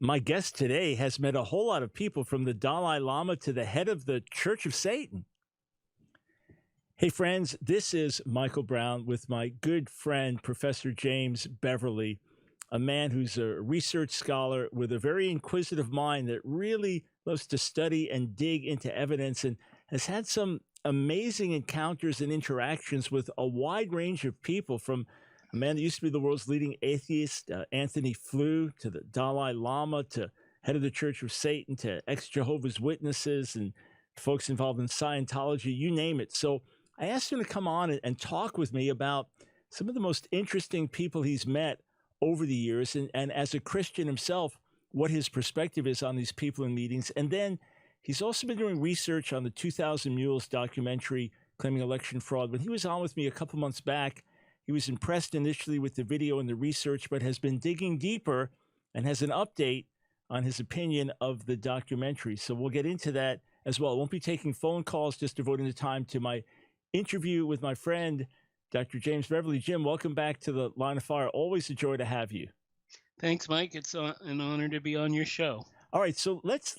My guest today has met a whole lot of people, from the Dalai Lama to the head of the Church of Satan. Hey, friends, this is Michael Brown with my good friend, Professor James Beverly, a man who's a research scholar with a very inquisitive mind that really loves to study and dig into evidence, and has had some amazing encounters and interactions with a wide range of people, from a man that used to be the world's leading atheist, Anthony Flew, to the Dalai Lama, to head of the Church of Satan, to ex-Jehovah's Witnesses, and folks involved in Scientology, you name it. So I asked him to come on and talk with me about some of the most interesting people he's met over the years, and as a Christian himself, what his perspective is on these people in meetings. And then he's also been doing research on the 2000 Mules documentary claiming election fraud. When he was on with me a couple months back, he was impressed initially with the video and the research, but has been digging deeper and has an update on his opinion of the documentary. So we'll get into that as well. I won't be taking phone calls, just devoting the time to my interview with my friend, Dr. James Beverly. Jim, welcome back to the Line of Fire. Always a joy to have you. Thanks, Mike. It's an honor to be on your show. All right, so let's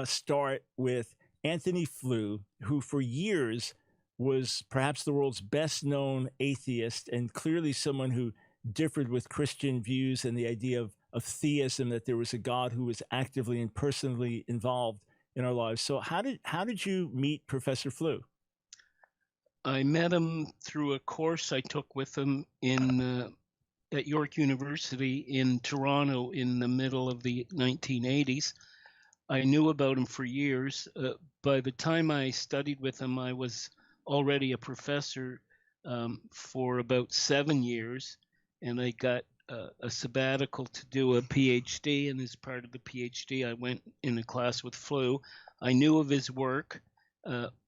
start with Anthony Flew, who for years was perhaps the world's best-known atheist, and clearly someone who differed with Christian views and the idea of theism, that there was a God who was actively and personally involved in our lives. So how did you meet Professor Flew? I met him through a course I took with him at York University in Toronto in the middle of the 1980s. I knew about him for years. By the time I studied with him, I was already a professor for about 7 years, and I got a sabbatical to do a PhD, and as part of the PhD, I went in a class with Flew. I knew of his work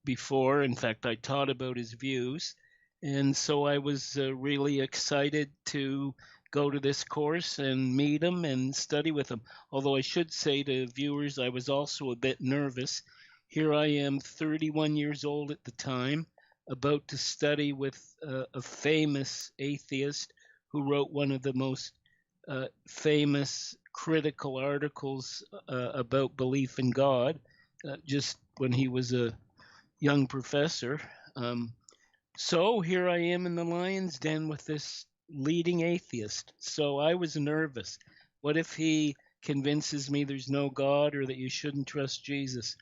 before. In fact, I taught about his views, and so I was really excited to go to this course and meet him and study with him. Although I should say to viewers, I was also a bit nervous. Here I am, 31 years old at the time, about to study with a famous atheist who wrote one of the most famous critical articles about belief in God, just when he was a young professor. So here I am in the lion's den with this leading atheist. So I was nervous. What if he convinces me there's no God, or that you shouldn't trust Jesus?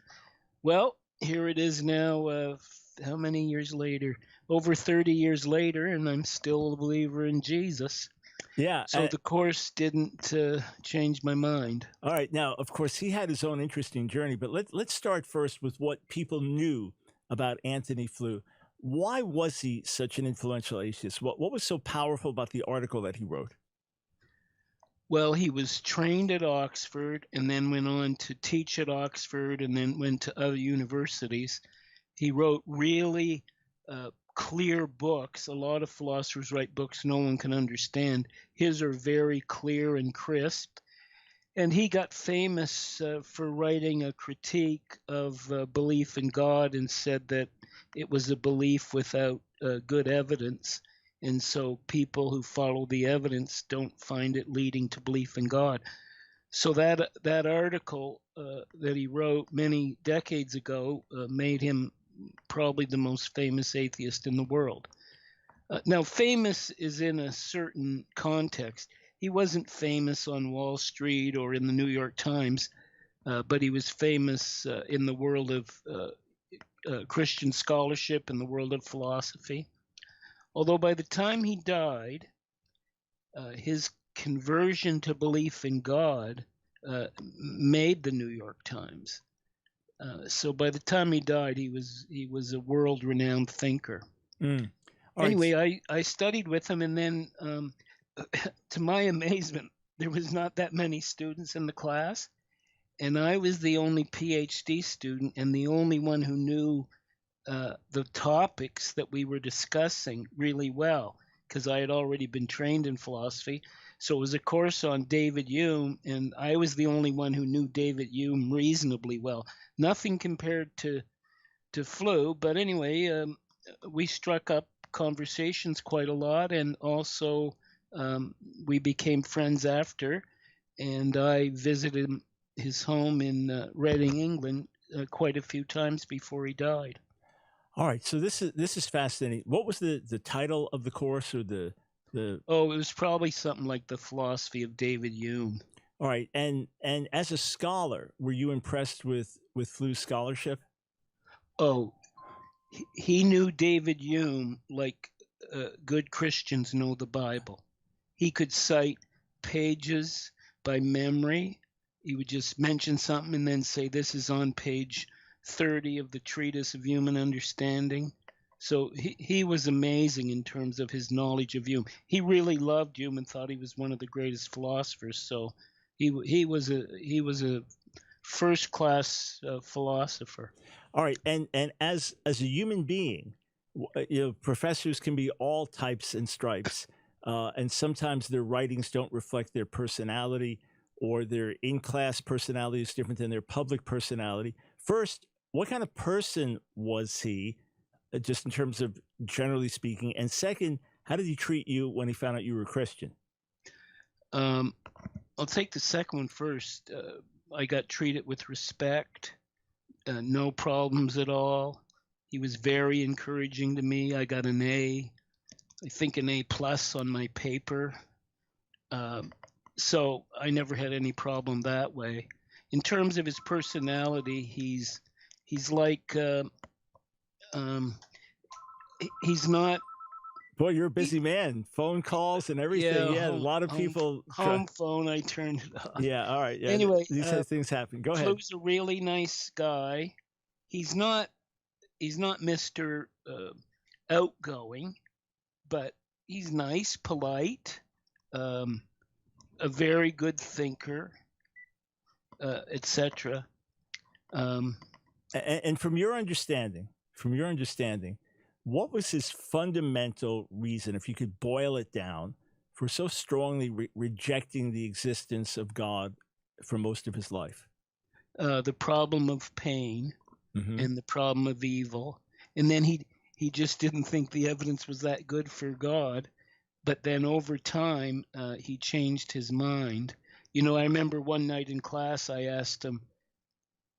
Well, here it is now, how many years later? Over 30 years later, and I'm still a believer in Jesus. Yeah. So the course didn't change my mind. All right. Now, of course, he had his own interesting journey, but let's start first with what people knew about Anthony Flew. Why was he such an influential atheist? What was so powerful about the article that he wrote? Well, he was trained at Oxford and then went on to teach at Oxford and then went to other universities. He wrote really clear books. A lot of philosophers write books no one can understand. His are very clear and crisp. And he got famous for writing a critique of belief in God, and said that it was a belief without good evidence. And so people who follow the evidence don't find it leading to belief in God. So that article that he wrote many decades ago made him probably the most famous atheist in the world. Now, famous is in a certain context. He wasn't famous on Wall Street or in the New York Times, but he was famous in the world of Christian scholarship, in the world of philosophy. Although by the time he died, his conversion to belief in God made the New York Times. So by the time he died, he was a world-renowned thinker. Anyway, I studied with him, and then to my amazement, there was not that many students in the class, and I was the only PhD student and the only one who knew the topics that we were discussing really well, because I had already been trained in philosophy. So it was a course on David Hume, and I was the only one who knew David Hume reasonably well. Nothing compared to Flew, but anyway, we struck up conversations quite a lot, and also we became friends after. and I visited his home in Reading, England, quite a few times before he died. All right, so this is fascinating. What was the title of the course, or the? Oh, it was probably something like The Philosophy of David Hume. All right, and as a scholar, were you impressed with Flu's scholarship? Oh, he knew David Hume like good Christians know the Bible. He could cite pages by memory. He would just mention something and then say, this is on page 30 of the Treatise of Human Understanding. So he was amazing in terms of his knowledge of Hume. He really loved Hume and thought he was one of the greatest philosophers. So he was a first-class philosopher. All right, and as a human being, professors can be all types and stripes, and sometimes their writings don't reflect their personality, or their in-class personality is different than their public personality. First, what kind of person was he, just in terms of generally speaking? And second, how did he treat you when he found out you were a Christian? I'll take the second one first. I got treated with respect, no problems at all. He was very encouraging to me. I got an A, I think an A+ on my paper. So I never had any problem that way. In terms of his personality, he's like he's not. Boy, you're a busy man. Phone calls and everything. Yeah, a lot of people. Home phone, I turned it off. Yeah, all right. Yeah, anyway, these things happen. Go ahead. Flu's a really nice guy. He's not Mr. Outgoing, but he's nice, polite, a very good thinker, etc. And from your understanding, what was his fundamental reason, if you could boil it down, for so strongly rejecting the existence of God for most of his life? The problem of pain, and the problem of evil. And then he just didn't think the evidence was that good for God. But then over time, he changed his mind. I remember one night in class, I asked him,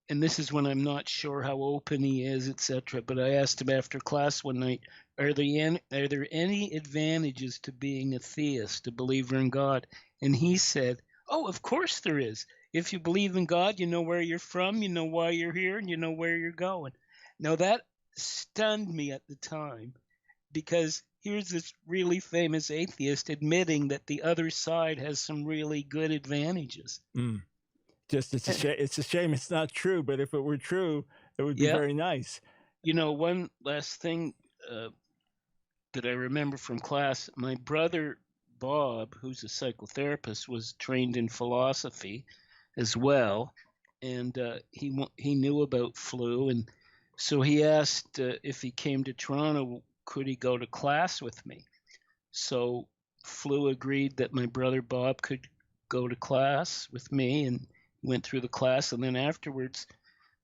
and this is when I'm not sure how open he is, etc. But I asked him after class one night, are there any advantages to being a theist, a believer in God? And he said, oh, of course there is. If you believe in God, you know where you're from, you know why you're here, and you know where you're going. Now that stunned me at the time, because here's this really famous atheist admitting that the other side has some really good advantages. It's a shame it's not true, but if it were true, it would be very nice. One last thing that I remember from class, my brother Bob, who's a psychotherapist, was trained in philosophy as well, and he knew about Flu, and so he asked if he came to Toronto, could he go to class with me? So Flu agreed that my brother Bob could go to class with me, and went through the class, and then afterwards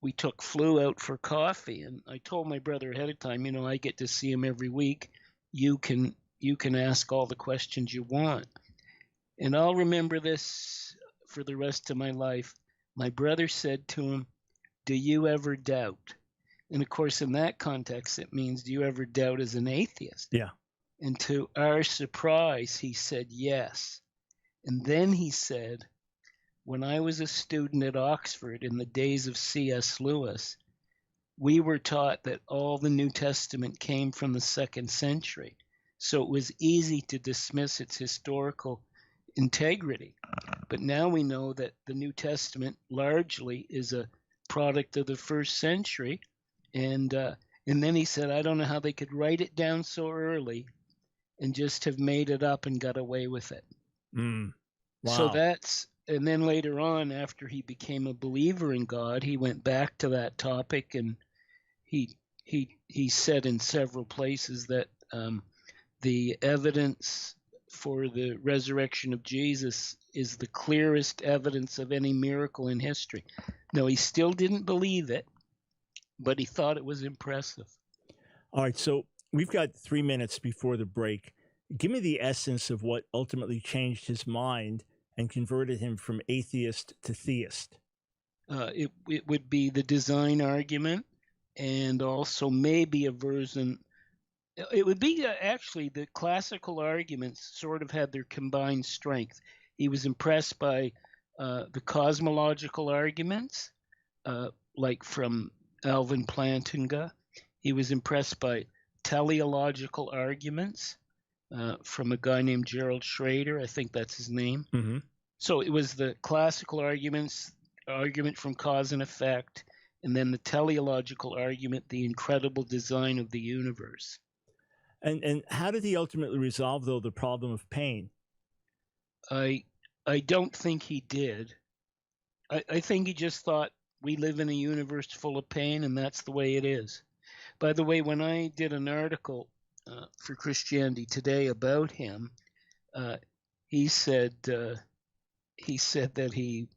we took Flu out for coffee, and I told my brother ahead of time, I get to see him every week. You can ask all the questions you want. And I'll remember this for the rest of my life. My brother said to him, do you ever doubt? And of course, in that context, it means, do you ever doubt as an atheist? Yeah. And to our surprise, he said yes. And then he said, when I was a student at Oxford in the days of C.S. Lewis, we were taught that all the New Testament came from the 2nd century. So it was easy to dismiss its historical integrity. But now we know that the New Testament largely is a product of the 1st century. And then he said, I don't know how they could write it down so early and just have made it up and got away with it. Wow. So and then later on, after he became a believer in God, he went back to that topic, and he said in several places that the evidence for the resurrection of Jesus is the clearest evidence of any miracle in history. No, he still didn't believe it, but he thought it was impressive. All right, so we've got 3 minutes before the break. Give me the essence of what ultimately changed his mind and converted him from atheist to theist? It would be the design argument, and also maybe a version. It would be actually the classical arguments sort of had their combined strength. He was impressed by the cosmological arguments, like from Alvin Plantinga. He was impressed by teleological arguments from a guy named Gerald Schrader. I think that's his name. Mm-hmm. So it was the classical argument from cause and effect, and then the teleological argument, the incredible design of the universe. And how did he ultimately resolve, though, the problem of pain? I don't think he did. I think he just thought we live in a universe full of pain, and that's the way it is. By the way, when I did an article for Christianity Today about him, he said that he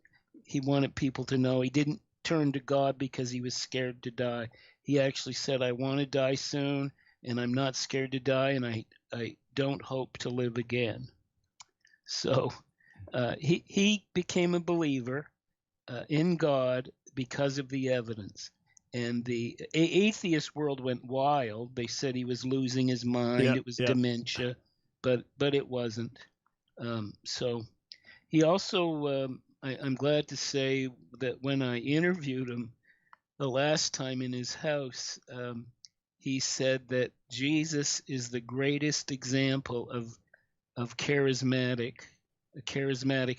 wanted people to know he didn't turn to God because he was scared to die. He actually said, "I want to die soon, and I'm not scared to die, and I don't hope to live again." So he became a believer in God because of the evidence. And the atheist world went wild. They said he was losing his mind. It was dementia, but it wasn't. So he also, I'm glad to say that when I interviewed him the last time in his house, he said that Jesus is the greatest example of charismatic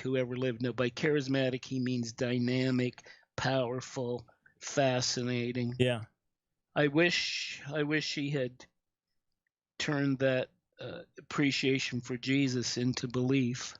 who ever lived. Now, by charismatic, he means dynamic, powerful, fascinating. Yeah. I wish he had turned that appreciation for Jesus into belief.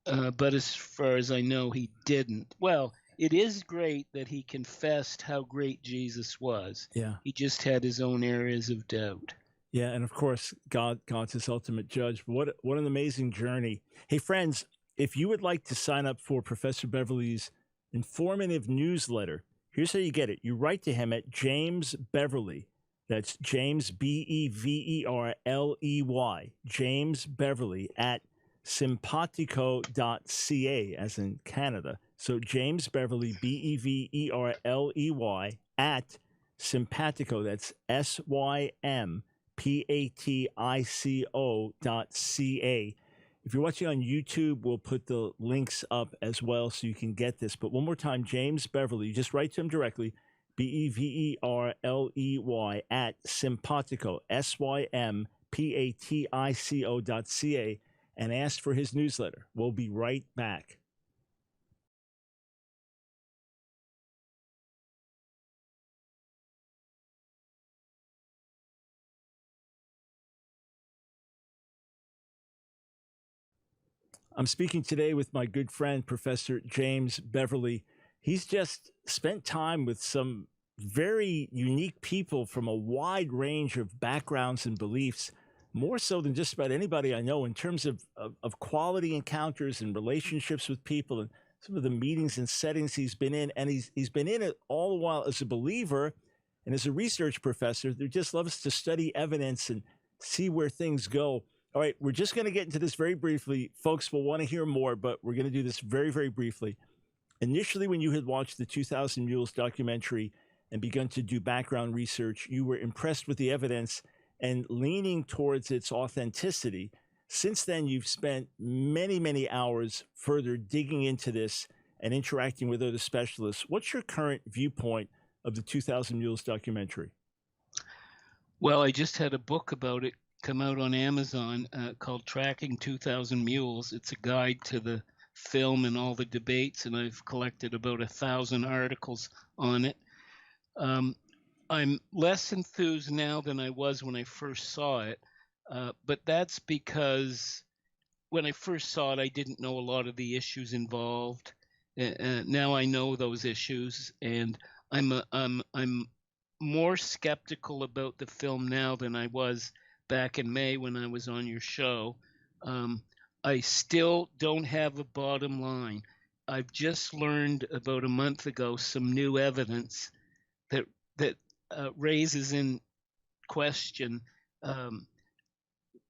But as far as I know, he didn't. Well, it is great that he confessed how great Jesus was. Yeah. He just had his own areas of doubt. Yeah, and of course, God's his ultimate judge. What an amazing journey. Hey, friends, if you would like to sign up for Professor Beverly's informative newsletter, here's how you get it. You write to him at James Beverly. That's James, Beverley, James Beverly at simpatico.ca, as in Canada. So James Beverly, Beverley, at Simpatico, that's sympatico.ca. If you're watching on YouTube, we'll put the links up as well so you can get this. But one more time, James Beverly, you just write to him directly, Beverley at Simpatico, sympatico.ca, and ask for his newsletter. We'll be right back. I'm speaking today with my good friend, Professor James Beverly. He's just spent time with some very unique people from a wide range of backgrounds and beliefs, more so than just about anybody I know in terms of quality encounters and relationships with people and some of the meetings and settings he's been in. And he's been in it all the while as a believer and as a research professor that just loves to study evidence and see where things go. All right, we're just going to get into this very briefly. Folks will want to hear more, but we're going to do this very, very briefly. Initially, when you had watched the 2000 Mules documentary and begun to do background research, you were impressed with the evidence and leaning towards its authenticity. Since then, you've spent many, many hours further digging into this and interacting with other specialists. What's your current viewpoint of the 2000 Mules documentary? Well, I just had a book about it come out on Amazon called Tracking 2000 Mules. It's a guide to the film and all the debates, and I've collected about 1,000 articles on it. I'm less enthused now than I was when I first saw it, but that's because when I first saw it, I didn't know a lot of the issues involved. Now I know those issues, and I'm more skeptical about the film now than I was back in May when I was on your show. I still don't have a bottom line. I've just learned about a month ago some new evidence that raises in question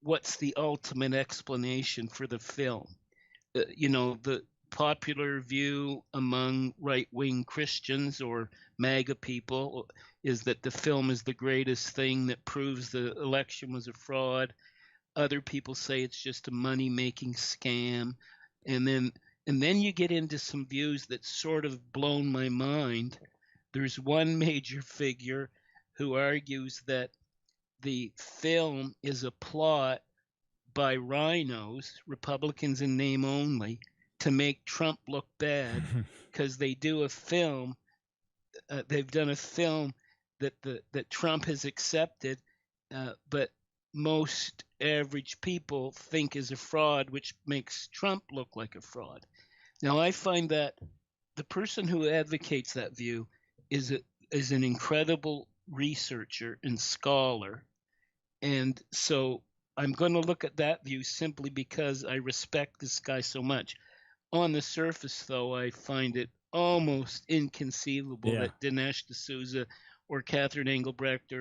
what's the ultimate explanation for the film. the popular view among right-wing Christians or MAGA people is that the film is the greatest thing that proves the election was a fraud. Other people say it's just a money-making scam. And then you get into some views that sort of blown my mind. There's one major figure who argues that the film is a plot by rhinos, Republicans in name only, to make Trump look bad, because they do a film. They've done a film that Trump has accepted, but most average people think is a fraud, which makes Trump look like a fraud. Now, I find that the person who advocates that view is an incredible researcher and scholar, and so I'm going to look at that view simply because I respect this guy so much. On the surface, though, I find it almost inconceivable that Dinesh D'Souza or Catherine Engelbrecht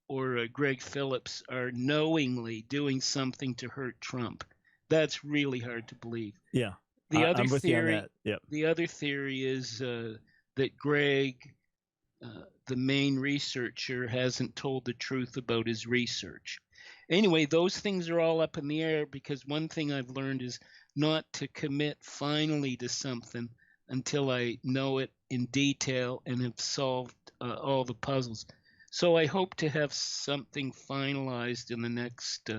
or Greg Phillips are knowingly doing something to hurt Trump. That's really hard to believe. Yeah. I'm with you on that. Yep. The other theory is that Greg, the main researcher, hasn't told the truth about his research. Anyway, those things are all up in the air, because one thing I've learned is not to commit finally to something until I know it in detail and have solved all the puzzles. So I hope to have something finalized in the next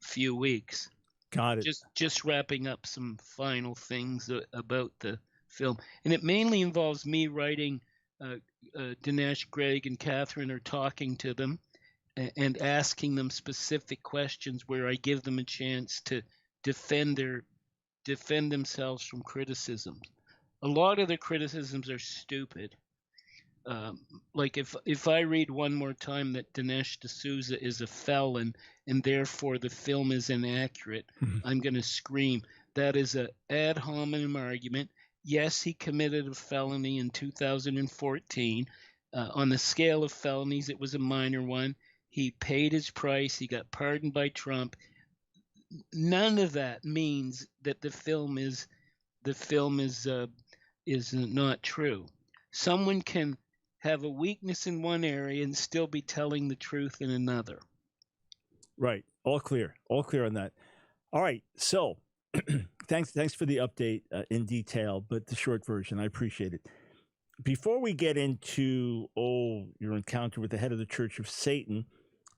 few weeks. Got it. Just wrapping up some final things about the film. And it mainly involves me writing. Dinesh, Greg, and Catherine are talking to them and asking them specific questions where I give them a chance to defend themselves from criticism. A lot of the criticisms are stupid. Like if I read one more time that Dinesh D'Souza is a felon and therefore the film is inaccurate, I'm going to scream. That is a ad hominem argument. Yes, he committed a felony in 2014. On the scale of felonies, it was a minor one. He paid his price. He got pardoned by Trump. None of that means that the film is not true. Someone can have a weakness in one area and still be telling the truth in another. Right. All clear on that. All right. So thanks for the update in detail, but the short version, I appreciate it. Before we get into your encounter with the head of the Church of Satan,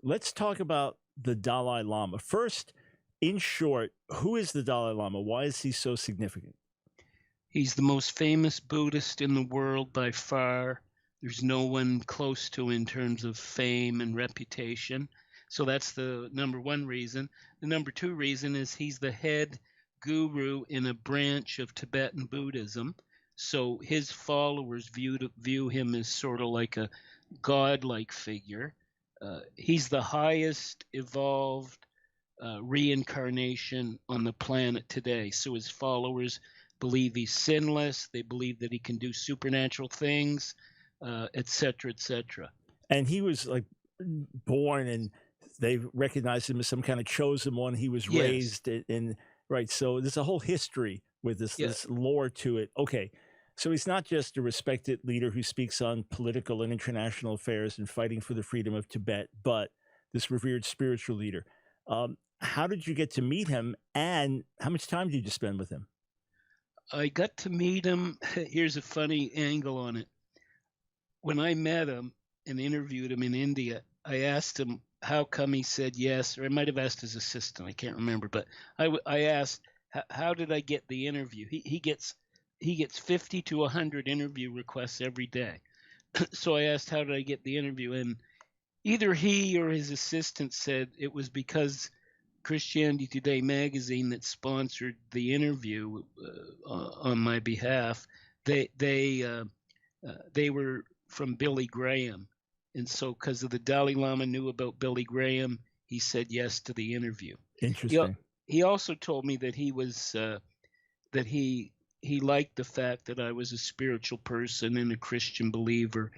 let's talk about the Dalai Lama. First, in short, who is the Dalai Lama? Why is he so significant? He's the most famous Buddhist in the world by far. There's no one close to in terms of fame and reputation. So that's the number one reason. The number two reason is he's the head guru in a branch of Tibetan Buddhism. So his followers view him as sort of like a godlike figure. He's the highest evolved reincarnation on the planet today. So his followers believe he's sinless. They believe that he can do supernatural things, et cetera, et cetera. And he was like born, and they recognized him as some kind of chosen one. He was raised in, right. So there's a whole history with this lore to it. Okay. So he's not just a respected leader who speaks on political and international affairs and fighting for the freedom of Tibet, but this revered spiritual leader. How did you get to meet him, and how much time did you spend with him? I got to meet him. Here's a funny angle on it. When I met him and interviewed him in India, I asked him how come he said yes, or I might have asked his assistant. I can't remember, but I asked, how did I get the interview? He gets 50 to 100 interview requests every day. So I asked, how did I get the interview? And either he or his assistant said it was because Christianity Today magazine that sponsored the interview on my behalf. They were from Billy Graham, and so because of the Dalai Lama knew about Billy Graham, he said yes to the interview. Interesting. He also told me that he was that he liked the fact that I was a spiritual person and a Christian believer,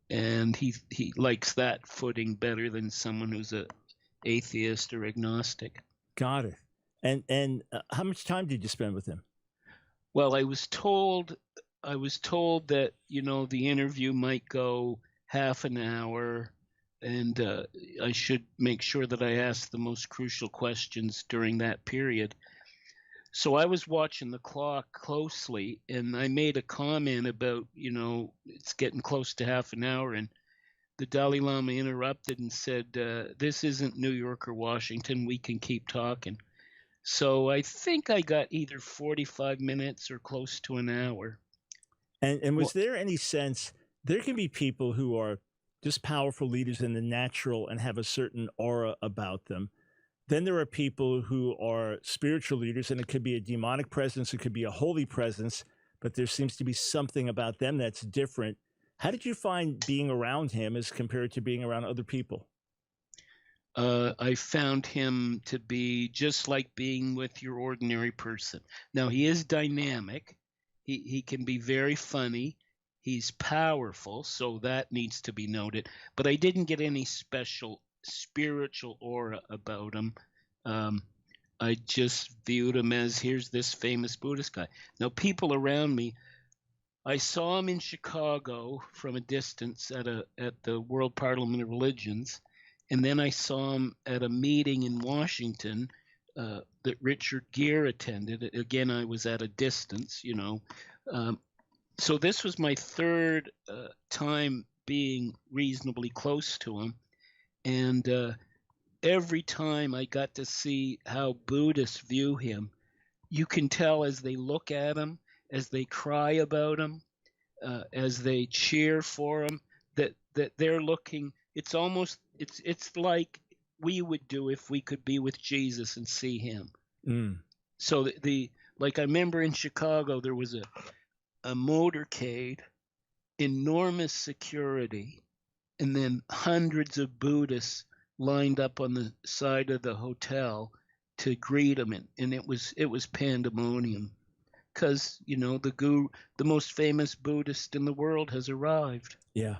and he likes that footing better than someone who's a atheist or agnostic. Got it. And how much time did you spend with him? Well, I was told that, the interview might go half an hour, and I should make sure that I ask the most crucial questions during that period. So I was watching the clock closely, and I made a comment about, it's getting close to half an hour, and the Dalai Lama interrupted and said, "This isn't New York or Washington. We can keep talking." So I think I got either 45 minutes or close to an hour. And was Well, there any sense there can be people who are just powerful leaders in the natural and have a certain aura about them? Then there are people who are spiritual leaders, and it could be a demonic presence, it could be a holy presence, but there seems to be something about them that's different. How did you find being around him as compared to being around other people? I found him to be just like being with your ordinary person. Now, he is dynamic. He can be very funny. He's powerful, so that needs to be noted. But I didn't get any special spiritual aura about him. I just viewed him as, here's this famous Buddhist guy. Now, people around me, I saw him in Chicago from a distance at the World Parliament of Religions, and then I saw him at a meeting in Washington that Richard Gere attended. Again, I was at a distance, so this was my third time being reasonably close to him, and every time I got to see how Buddhists view him. You can tell as they look at him, as they cry about him, as they cheer for him, that they're looking. It's almost it's like we would do if we could be with Jesus and see him. Mm. So like I remember in Chicago there was a motorcade, enormous security, and then hundreds of Buddhists lined up on the side of the hotel to greet him, and it was pandemonium because the most famous Buddhist in the world has arrived. Yeah,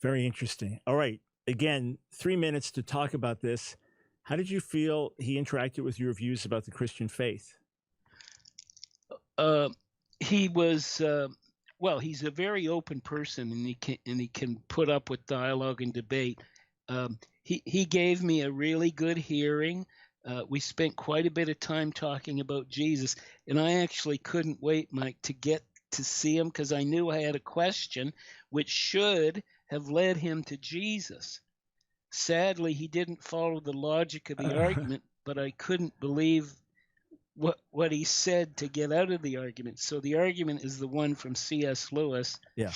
very interesting. All right, again, 3 minutes to talk about this. How did you feel he interacted with your views about the Christian faith? He was well. He's a very open person, and he can put up with dialogue and debate. He gave me a really good hearing. We spent quite a bit of time talking about Jesus, and I actually couldn't wait, Mike, to get to see him because I knew I had a question which should have led him to Jesus. Sadly, he didn't follow the logic of the argument, but I couldn't believe what he said to get out of the argument. So the argument is the one from C.S. Lewis. Yeah.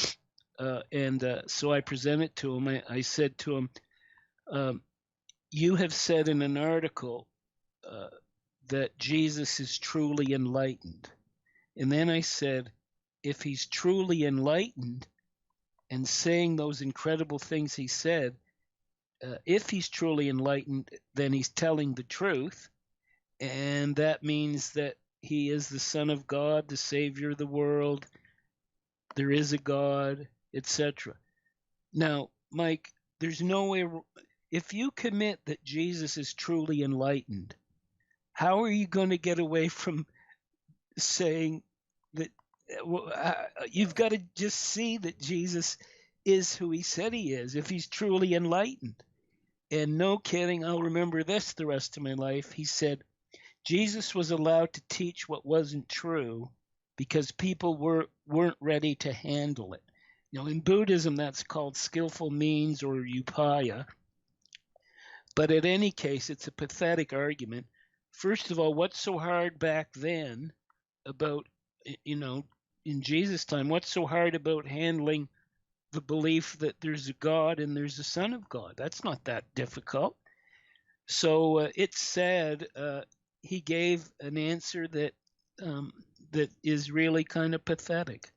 And so I presented to him. I said to him, you have said in an article that Jesus is truly enlightened. And then I said, if he's truly enlightened and saying those incredible things he said, if he's truly enlightened, then he's telling the truth. And that means that he is the Son of God, the Savior of the world. There is a God, etc. Now, Mike, there's no way. If you commit that Jesus is truly enlightened, how are you going to get away from saying that? You've got to just see that Jesus is who he said he is, if he's truly enlightened. And no kidding, I'll remember this the rest of my life. He said, Jesus was allowed to teach what wasn't true because people weren't ready to handle it. In Buddhism, that's called skillful means or upaya. But in any case, it's a pathetic argument. First of all, what's so hard back then about, in Jesus' time, what's so hard about handling the belief that there's a God and there's a Son of God? That's not that difficult. So it's sad. He gave an answer that is really kind of pathetic.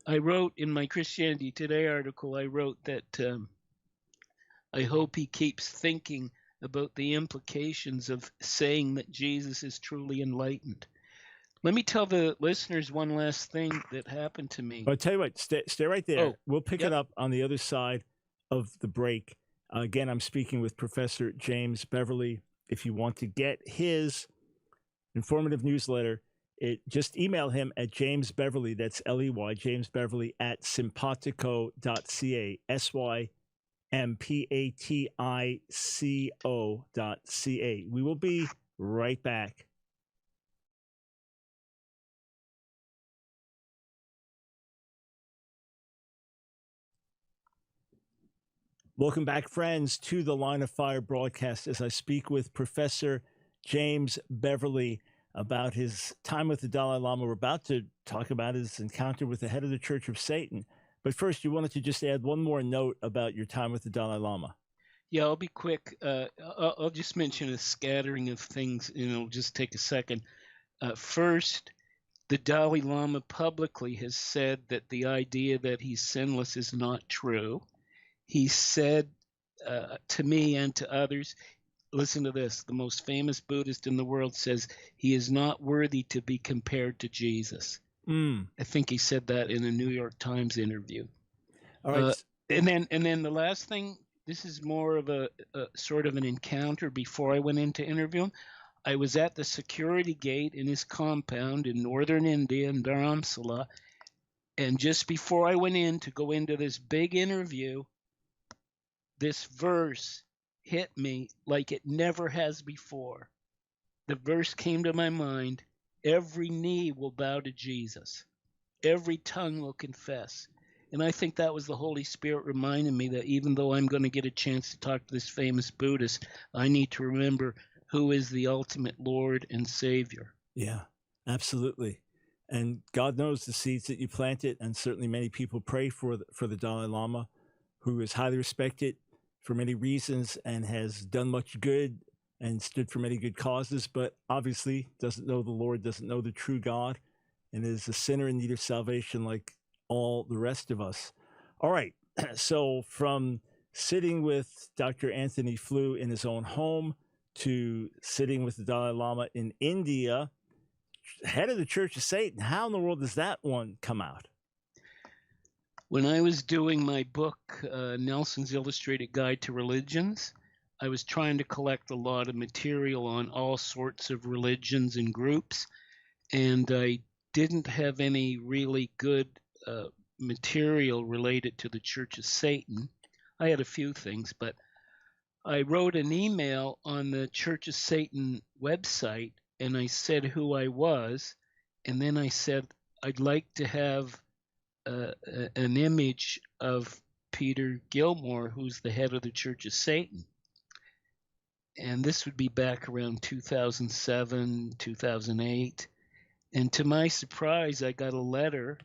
I wrote in my Christianity Today article, I wrote that I hope he keeps thinking about the implications of saying that Jesus is truly enlightened. Let me tell the listeners one last thing that happened to me. I'll tell you what, stay right there. Oh, we'll pick it up on the other side of the break. Again, I'm speaking with Professor James Beverly. If you want to get his informative newsletter, Just email him at James Beverly, that's Ley, James Beverly at sympatico.ca, sympatico.ca. We will be right back. Welcome back, friends, to the Line of Fire broadcast as I speak with Professor James Beverly about his time with the Dalai Lama. We're about to talk about his encounter with the head of the Church of Satan. But first, you wanted to just add one more note about your time with the Dalai Lama. Yeah, I'll be quick. I'll just mention a scattering of things, and it'll just take a second. First, the Dalai Lama publicly has said that the idea that he's sinless is not true. He said to me and to others, listen to this, the most famous Buddhist in the world says he is not worthy to be compared to Jesus. I think he said that in a New York Times interview. All right. And then the last thing, this is more of a sort of an encounter before I went in to interview him. I was at the security gate in his compound in northern India in Dharamsala, and just before I went in to go into this big interview, this verse hit me like it never has before. The verse came to my mind, every knee will bow to Jesus. Every tongue will confess. And I think that was the Holy Spirit reminding me that even though I'm going to get a chance to talk to this famous Buddhist, I need to remember who is the ultimate Lord and Savior. Yeah, absolutely. And God knows the seeds that you planted, and certainly many people pray for the Dalai Lama, who is highly respected for many reasons and has done much good and stood for many good causes, but obviously doesn't know the Lord, doesn't know the true God, and is a sinner in need of salvation like all the rest of us. All right, so from sitting with Dr. Anthony Flew in his own home to sitting with the Dalai Lama in India, head of the Church of Satan, how in the world does that one come out? When I was doing my book, Nelson's Illustrated Guide to Religions, I was trying to collect a lot of material on all sorts of religions and groups, and I didn't have any really good material related to the Church of Satan. I had a few things, but I wrote an email on the Church of Satan website, and I said who I was, and then I said I'd like to have an image of Peter Gilmore, who's the head of the Church of Satan. And this would be back around 2007, 2008. And to my surprise, I got a letter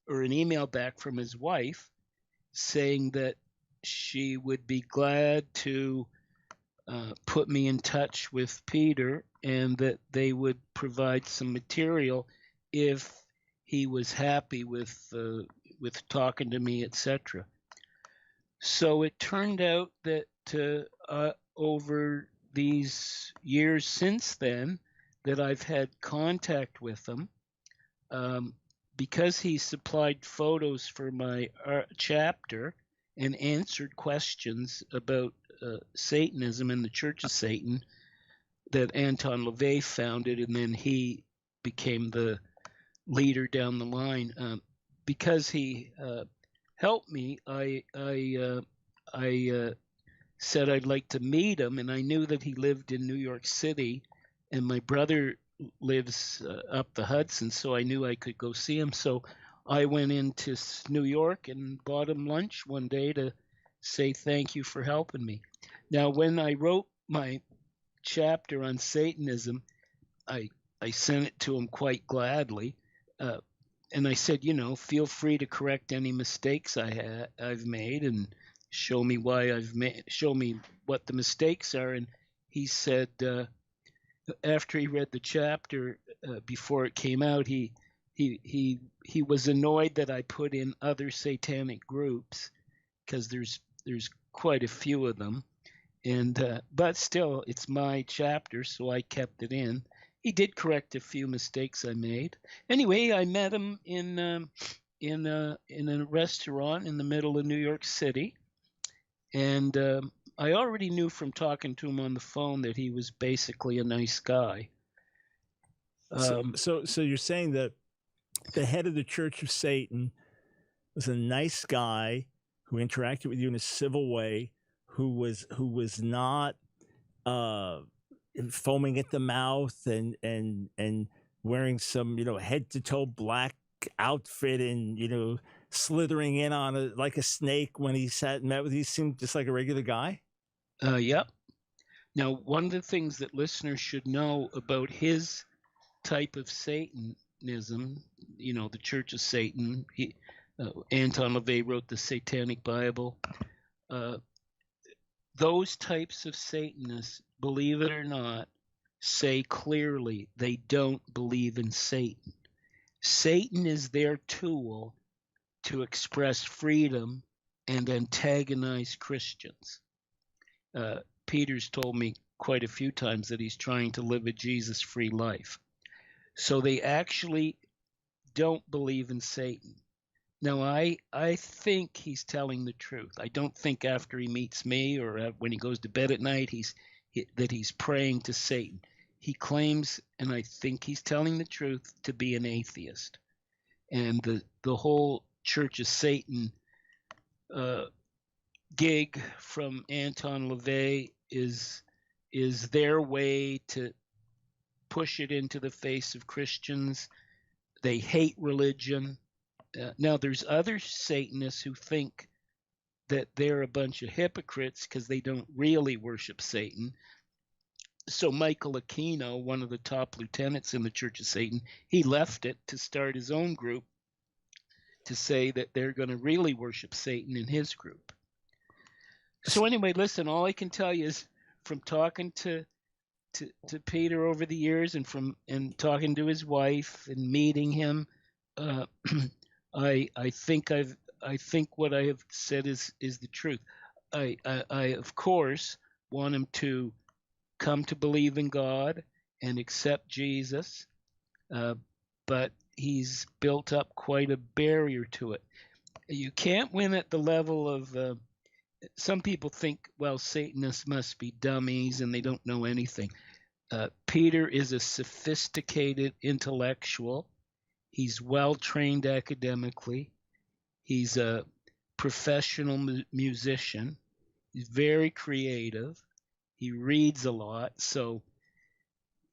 or an email back from his wife saying that she would be glad to put me in touch with Peter and that they would provide some material if he was happy with talking to me, etc. So it turned out that over these years since then that I've had contact with him, because he supplied photos for my chapter and answered questions about Satanism and the Church of Satan that Anton LaVey founded, and then he became the leader down the line. Because he helped me, I said I'd like to meet him, and I knew that he lived in New York City, and my brother lives up the Hudson, so I knew I could go see him. So I went into New York and bought him lunch one day to say thank you for helping me. Now, when I wrote my chapter on Satanism, I sent it to him quite gladly. And I said, feel free to correct any mistakes I've made and show me show me what the mistakes are. And he said, after he read the chapter before it came out, he was annoyed that I put in other satanic groups because there's quite a few of them, and but still it's my chapter, so I kept it in. He did correct a few mistakes I made. Anyway, I met him in a restaurant in the middle of New York City, and I already knew from talking to him on the phone that he was basically a nice guy. So you're saying that the head of the Church of Satan was a nice guy who interacted with you in a civil way, who was not foaming at the mouth and wearing some head to toe black outfit and slithering in on like a snake when he sat and met with you. He seemed just like a regular guy. Yep. Now, one of the things that listeners should know about his type of Satanism, the Church of Satan, Anton LaVey wrote the Satanic Bible. Those types of Satanists, believe it or not, say clearly they don't believe in Satan. Satan is their tool to express freedom and antagonize Christians. Peter's told me quite a few times that he's trying to live a Jesus-free life. So they actually don't believe in Satan. Now, I think he's telling the truth. I don't think after he meets me or when he goes to bed at night that he's praying to Satan. He claims, and I think he's telling the truth, to be an atheist. And the whole Church of Satan gig from Anton LaVey is their way to push it into the face of Christians. They hate religion. Now, there's other Satanists who think that they're a bunch of hypocrites because they don't really worship Satan. So Michael Aquino, one of the top lieutenants in the Church of Satan, he left it to start his own group to say that they're going to really worship Satan in his group. So anyway, listen, all I can tell you is from talking to Peter over the years and talking to his wife and meeting him, I think what I have said is the truth. I of course want him to come to believe in God and accept Jesus, but he's built up quite a barrier to it. You can't win at the level of some people think, well, Satanists must be dummies and they don't know anything. Peter is a sophisticated intellectual. He's well trained academically. He's a professional musician. He's very creative. He reads a lot. So,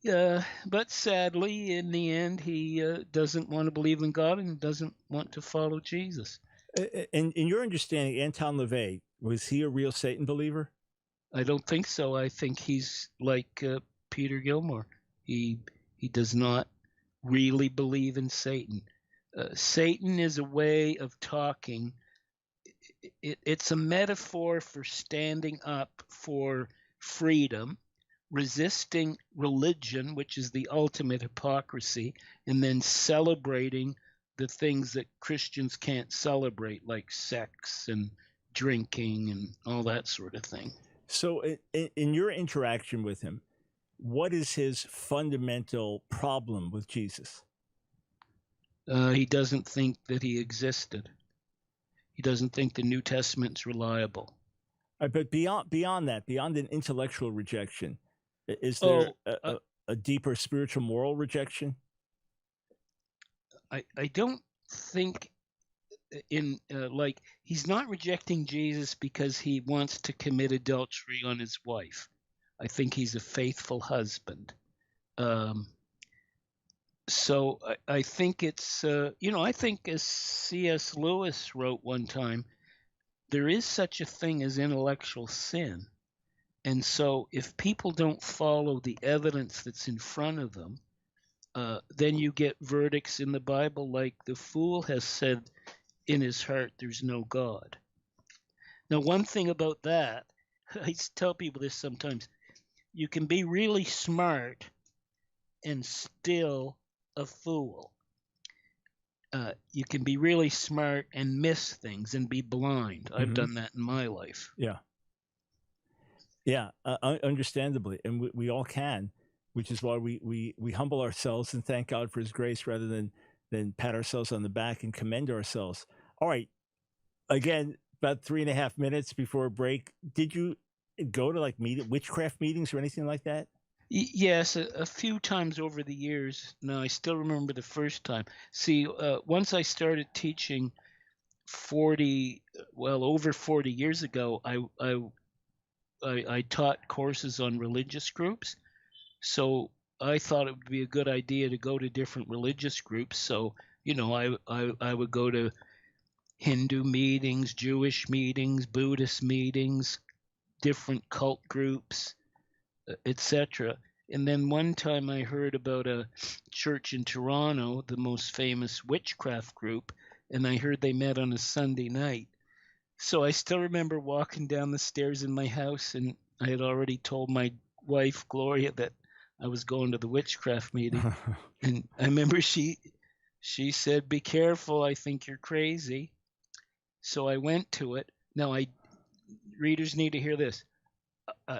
but sadly, in the end, he doesn't want to believe in God and doesn't want to follow Jesus. And in your understanding, Anton LaVey, was he a real Satan believer? I don't think so. I think he's like Peter Gilmore. He does not really believe in Satan. Satan is a way of talking. It's a metaphor for standing up for freedom, resisting religion, which is the ultimate hypocrisy, and then celebrating the things that Christians can't celebrate, like sex and drinking and all that sort of thing. So in your interaction with him, what is his fundamental problem with Jesus? He doesn't think that he existed. He doesn't think the New Testament's reliable. But beyond that, beyond an intellectual rejection, is there a deeper spiritual moral rejection? I don't think he's not rejecting Jesus because he wants to commit adultery on his wife. I think he's a faithful husband. So I think it's, I think as C.S. Lewis wrote one time, there is such a thing as intellectual sin. And so if people don't follow the evidence that's in front of them, then you get verdicts in the Bible like the fool has said in his heart, there's no God. Now, one thing about that, I tell people this sometimes, you can be really smart and still a fool. You can be really smart and miss things and be blind. I've done that in my life. Yeah, understandably, and we all can, which is why we humble ourselves and thank God for his grace rather than pat ourselves on the back and commend ourselves. All right, again, about 3.5 minutes before a break, did you go to like witchcraft meetings or anything like that? Yes, a few times over the years. No, I still remember the first time. See, once I started teaching over 40 years ago, I taught courses on religious groups. So I thought it would be a good idea to go to different religious groups. So, I would go to Hindu meetings, Jewish meetings, Buddhist meetings, different cult groups, etc. And then one time I heard about a church in Toronto, the most famous witchcraft group, and I heard they met on a Sunday night. So I still remember walking down the stairs in my house, and I had already told my wife, Gloria, that I was going to the witchcraft meeting. And I remember she said, "Be careful, I think you're crazy." So I went to it. Now, readers need to hear this.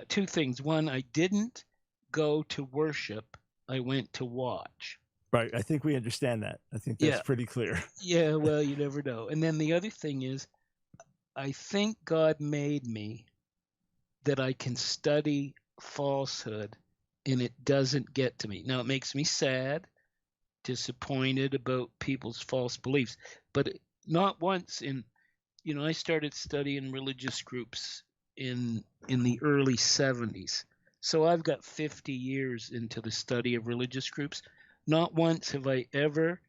Two things. One, I didn't go to worship. I went to watch. Right. I think we understand that. I think that's pretty clear. Yeah, well, you never know. And then the other thing is, I think God made me that I can study falsehood and it doesn't get to me. Now, it makes me sad, disappointed about people's false beliefs, but not once I started studying religious groups in the early 70s. So I've got 50 years into the study of religious groups. Not once have I ever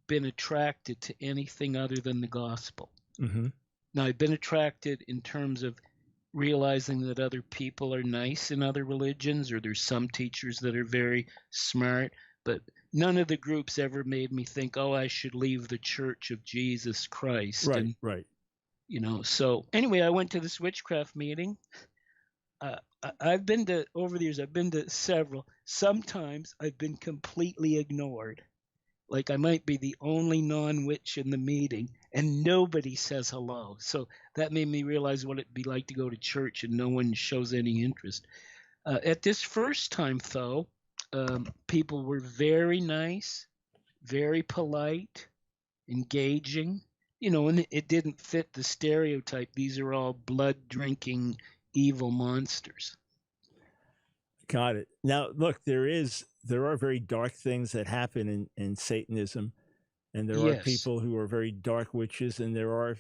been attracted to anything other than the gospel. Mm-hmm. Now, I've been attracted in terms of realizing that other people are nice in other religions, or there's some teachers that are very smart, but none of the groups ever made me think, oh, I should leave the Church of Jesus Christ. Right, right. So anyway, I went to this witchcraft meeting. I've been to, over the years, I've been to several. Sometimes I've been completely ignored. Like I might be the only non-witch in the meeting and nobody says hello. So that made me realize what it'd be like to go to church and no one shows any interest. At this first time, though, people were very nice, very polite, engaging, and it didn't fit the stereotype. These are all blood-drinking evil monsters. Got it. Now, look, there are very dark things that happen in Satanism, and there are people who are very dark witches, and there are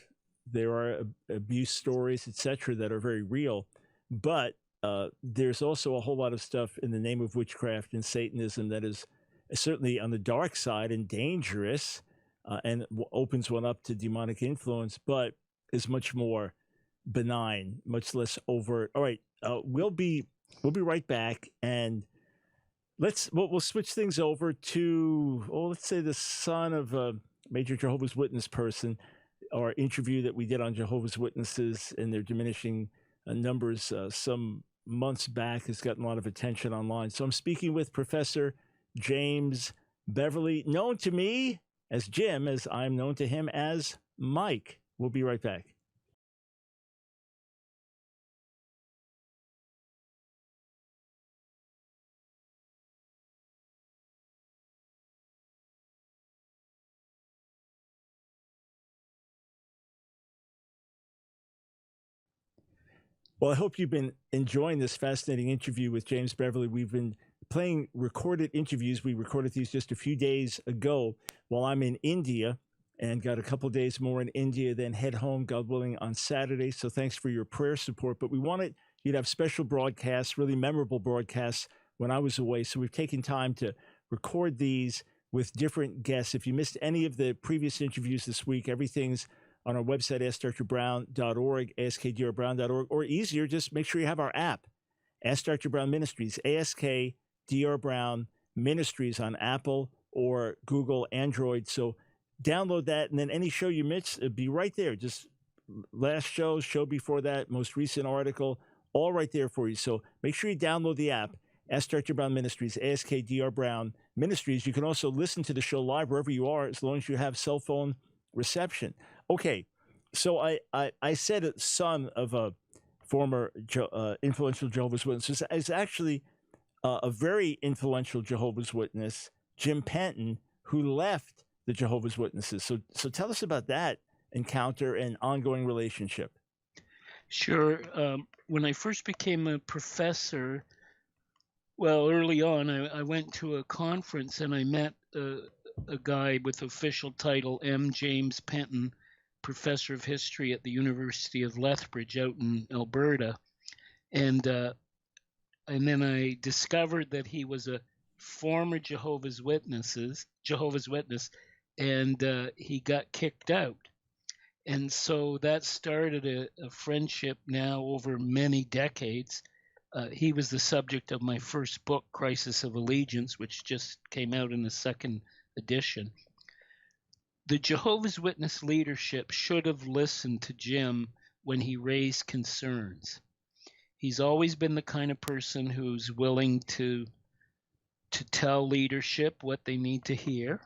abuse stories, etc., that are very real. But there's also a whole lot of stuff in the name of witchcraft and Satanism that is certainly on the dark side and dangerous, and opens one up to demonic influence, but is much more benign, much less overt. All right, we'll be right back, and we'll switch things over to, let's say, the son of a major Jehovah's Witness person. Our interview that we did on Jehovah's Witnesses and their diminishing numbers some months back has gotten a lot of attention online. So I'm speaking with Professor James Beverly, known to me as Jim, as I'm known to him as Mike. We'll be right back. Well, I hope you've been enjoying this fascinating interview with James Beverly. We've been playing recorded interviews. We recorded these just a few days ago while I'm in India, and got a couple of days more in India, then head home, God willing, on Saturday. So thanks for your prayer support. But we wanted you to have special broadcasts, really memorable broadcasts when I was away. So we've taken time to record these with different guests. If you missed any of the previous interviews this week, everything's on our website, AskDrBrown.org, AskDrBrown.org, or easier, just make sure you have our app, Ask Dr. Brown Ministries, AskDrBrown Ministries on Apple or Google, Android. So download that, and then any show you miss, it'll be right there. Just last show before that, most recent article, all right there for you. So make sure you download the app, Ask Dr. Brown Ministries, AskDrBrown Ministries. You can also listen to the show live wherever you are, as long as you have cell phone reception. Okay, so I said a son of a former influential Jehovah's Witness is actually a very influential Jehovah's Witness, Jim Penton, who left the Jehovah's Witnesses. So tell us about that encounter and ongoing relationship. Sure. When I first became a professor, Well, early on, I went to a conference and I met a guy with official title M. James Penton, professor of history at the University of Lethbridge out in Alberta, and then I discovered that he was a former Jehovah's Witness, and he got kicked out. And so that started a friendship now over many decades. He was the subject of my first book, Crisis of Allegiance, which just came out in the second edition. The Jehovah's Witness leadership should have listened to Jim when he raised concerns. He's always been the kind of person who's willing to tell leadership what they need to hear.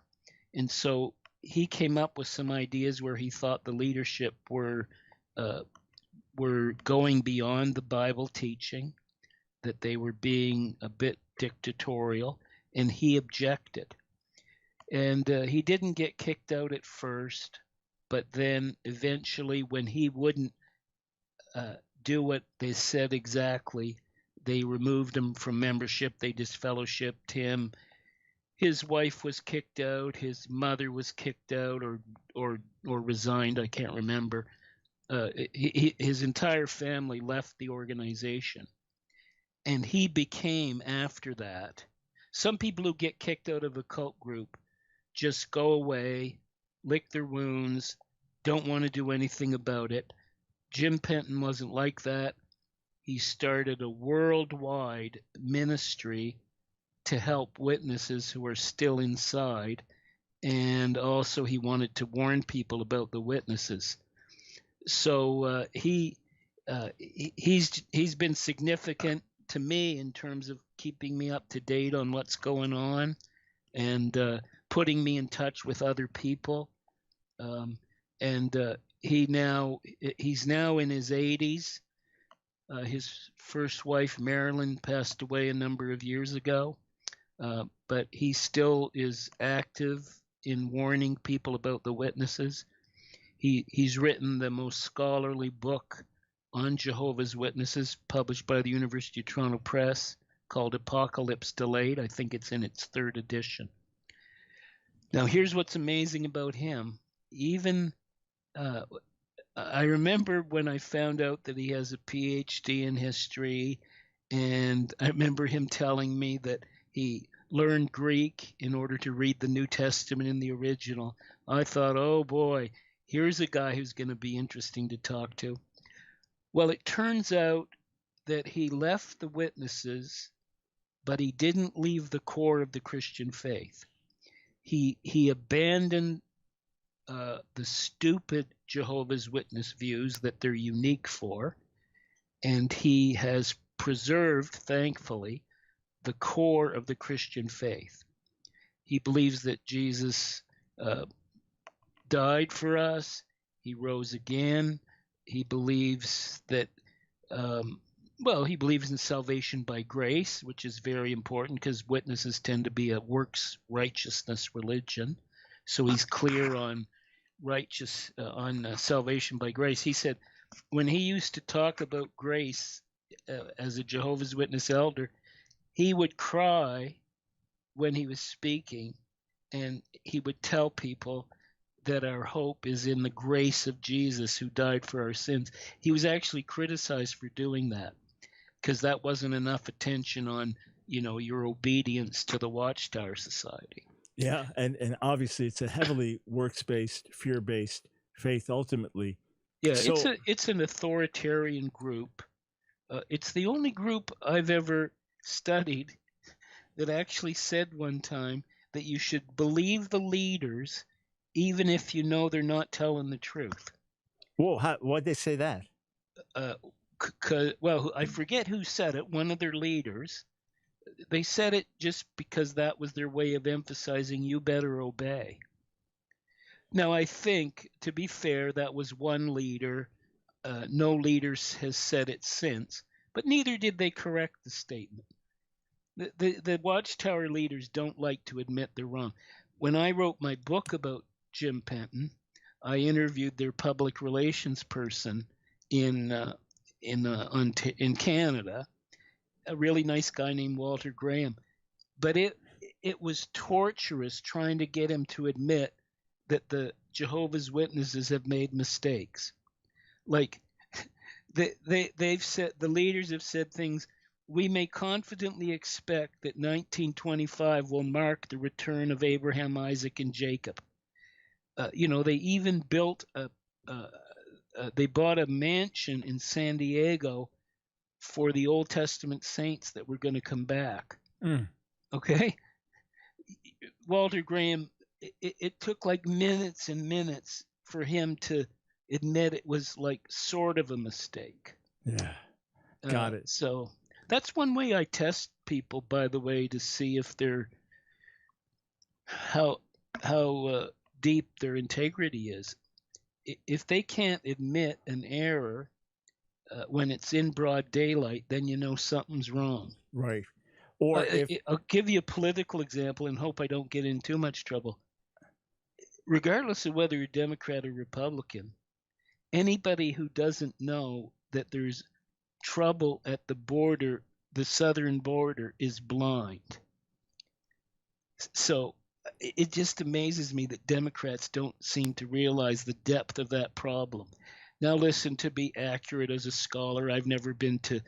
And so he came up with some ideas where he thought the leadership were going beyond the Bible teaching, that they were being a bit dictatorial, and he objected. And he didn't get kicked out at first, but then eventually when he wouldn't do what they said exactly, they removed him from membership. They disfellowshipped him. His wife was kicked out. His mother was kicked out or resigned. I can't remember. His entire family left the organization. And he became, after that, some people who get kicked out of a cult group just go away, lick their wounds, don't want to do anything about it. Jim Penton wasn't like that. He started a worldwide ministry to help witnesses who are still inside, and also he wanted to warn people about the witnesses. So he's been significant to me in terms of keeping me up to date on what's going on and putting me in touch with other people. He's now in his 80s. His first wife, Marilyn, passed away a number of years ago, but he still is active in warning people about the witnesses. He's written the most scholarly book on Jehovah's Witnesses, published by the University of Toronto Press, called Apocalypse Delayed. I think it's in its third edition. Now, here's what's amazing about him. Even I remember when I found out that he has a PhD in history, and I remember him telling me that he learned Greek in order to read the New Testament in the original. I thought, oh boy, here's a guy who's going to be interesting to talk to. Well, it turns out that he left the witnesses, but he didn't leave the core of the Christian faith. He abandoned the stupid Jehovah's Witness views that they're unique for, and he has preserved, thankfully, the core of the Christian faith. He believes that Jesus died for us. He rose again. He believes that, he believes in salvation by grace, which is very important because witnesses tend to be a works righteousness religion. So he's clear on salvation by grace. He said when he used to talk about grace as a Jehovah's Witness elder, he would cry when he was speaking, and he would tell people that our hope is in the grace of Jesus who died for our sins. He was actually criticized for doing that because that wasn't enough attention on, your obedience to the Watchtower Society. Yeah, and obviously it's a heavily works-based, fear-based faith ultimately. Yeah, it's an authoritarian group. It's the only group I've ever studied that actually said one time that you should believe the leaders even if you know they're not telling the truth. Whoa, why'd they say that? I forget who said it, one of their leaders. They said it just because that was their way of emphasizing you better obey. Now, I think, to be fair, that was one leader. No leader has said it since, but neither did they correct the statement. The Watchtower leaders don't like to admit they're wrong. When I wrote my book about Jim Penton, I interviewed their public relations person in Canada. a really nice guy named Walter Graham. But it was torturous trying to get him to admit that the Jehovah's Witnesses have made mistakes. Like they've said, the leaders have said things. We may confidently expect that 1925 will mark the return of Abraham, Isaac, and Jacob. They even built they bought a mansion in San Diego for the Old Testament saints that were going to come back. Okay? Walter Graham, it took like minutes and minutes for him to admit it was like sort of a mistake. Yeah. Got it. So that's one way I test people, by the way, to see if they're how deep their integrity is. If they can't admit an error when it's in broad daylight, then you know something's wrong. Right. Or I'll give you a political example and hope I don't get in too much trouble. Regardless of whether you're Democrat or Republican, anybody who doesn't know that there's trouble at the border, the southern border, is blind. So it just amazes me that Democrats don't seem to realize the depth of that problem. Now, listen, to be accurate as a scholar, I've never been to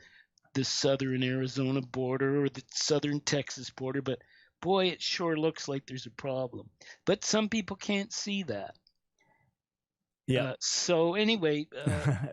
the southern Arizona border or the southern Texas border, but boy, it sure looks like there's a problem. But some people can't see that. Yeah. So anyway,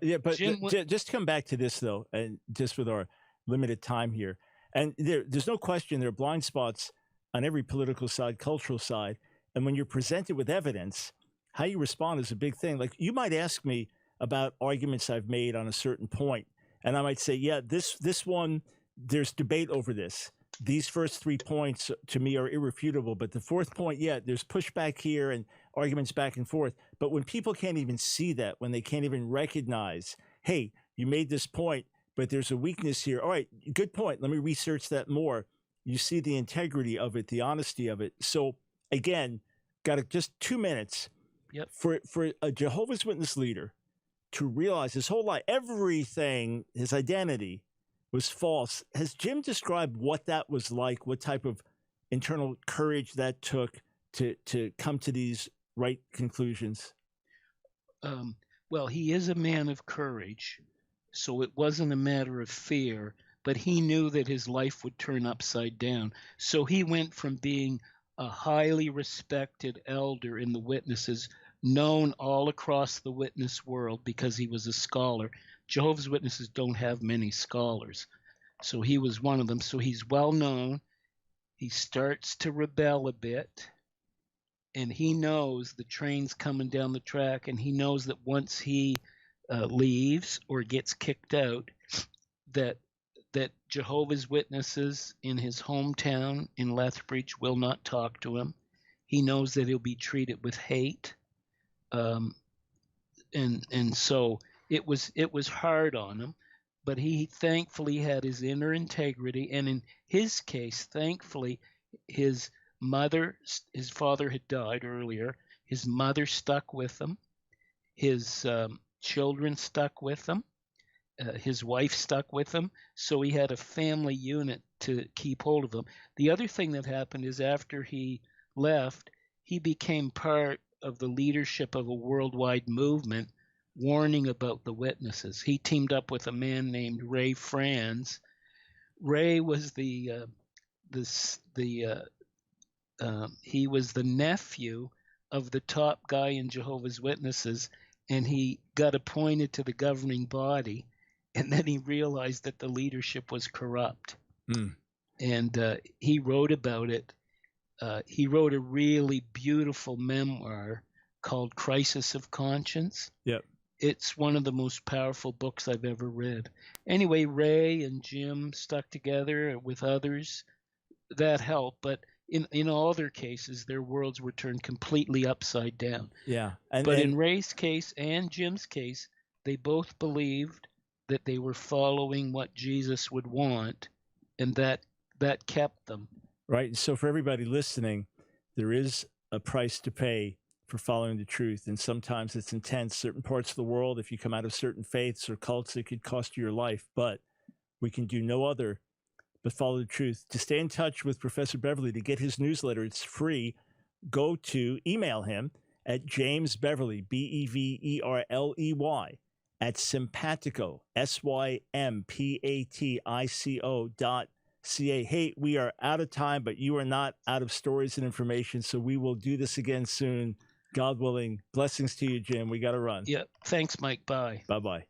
yeah, but Jim, just to come back to this though, and just with our limited time here, and there's no question there are blind spots on every political side, cultural side, and when you're presented with evidence, how you respond is a big thing. Like, you might ask me about arguments I've made on a certain point, and I might say, yeah, this one, there's debate over this. These first 3 points to me are irrefutable, but the fourth point, yeah, there's pushback here and arguments back and forth. But when people can't even see that, when they can't even recognize, hey, you made this point, but there's a weakness here. All right, good point. Let me research that more. You see the integrity of it, the honesty of it. So again, got just 2 minutes. Yep. For a Jehovah's Witness leader to realize his whole life, everything, his identity was false. Has Jim described what that was like, what type of internal courage that took to come to these right conclusions? Well, he is a man of courage, so it wasn't a matter of fear, but he knew that his life would turn upside down. So he went from being a highly respected elder in the witnesses, known all across the witness world because he was a scholar. Jehovah's Witnesses don't have many scholars, so he was one of them. So he's well known. He starts to rebel a bit, and he knows the train's coming down the track, and he knows that once he leaves or gets kicked out, that Jehovah's Witnesses in his hometown in Lethbridge will not talk to him. He knows that he'll be treated with hate, and so it was hard on him, but he thankfully had his inner integrity, and in his case, thankfully, his father had died earlier. His mother stuck with him. His children stuck with him. His wife stuck with him. So he had a family unit to keep hold of him. The other thing that happened is after he left, he became part of the leadership of a worldwide movement warning about the witnesses. He teamed up with a man named Ray Franz. Ray was he was the nephew of the top guy in Jehovah's Witnesses, and he got appointed to the governing body, and then he realized that the leadership was corrupt. And he wrote about it. He wrote a really beautiful memoir called Crisis of Conscience. Yep. It's one of the most powerful books I've ever read. Anyway, Ray and Jim stuck together with others. That helped, but in all their cases, their worlds were turned completely upside down. Yeah. But in Ray's case and Jim's case, they both believed that they were following what Jesus would want, and that kept them. Right. So for everybody listening, there is a price to pay for following the truth. And sometimes it's intense. Certain parts of the world, if you come out of certain faiths or cults, it could cost you your life. But we can do no other but follow the truth. To stay in touch with Professor Beverley, to get his newsletter, it's free. Go to email him at James Beverley, Beverley, at Sympatico, sympatico.ca. Hey, we are out of time, but you are not out of stories and information, so we will do this again soon. God willing. Blessings to you, Jim. We got to run. Yeah. Thanks, Mike. Bye. Bye-bye.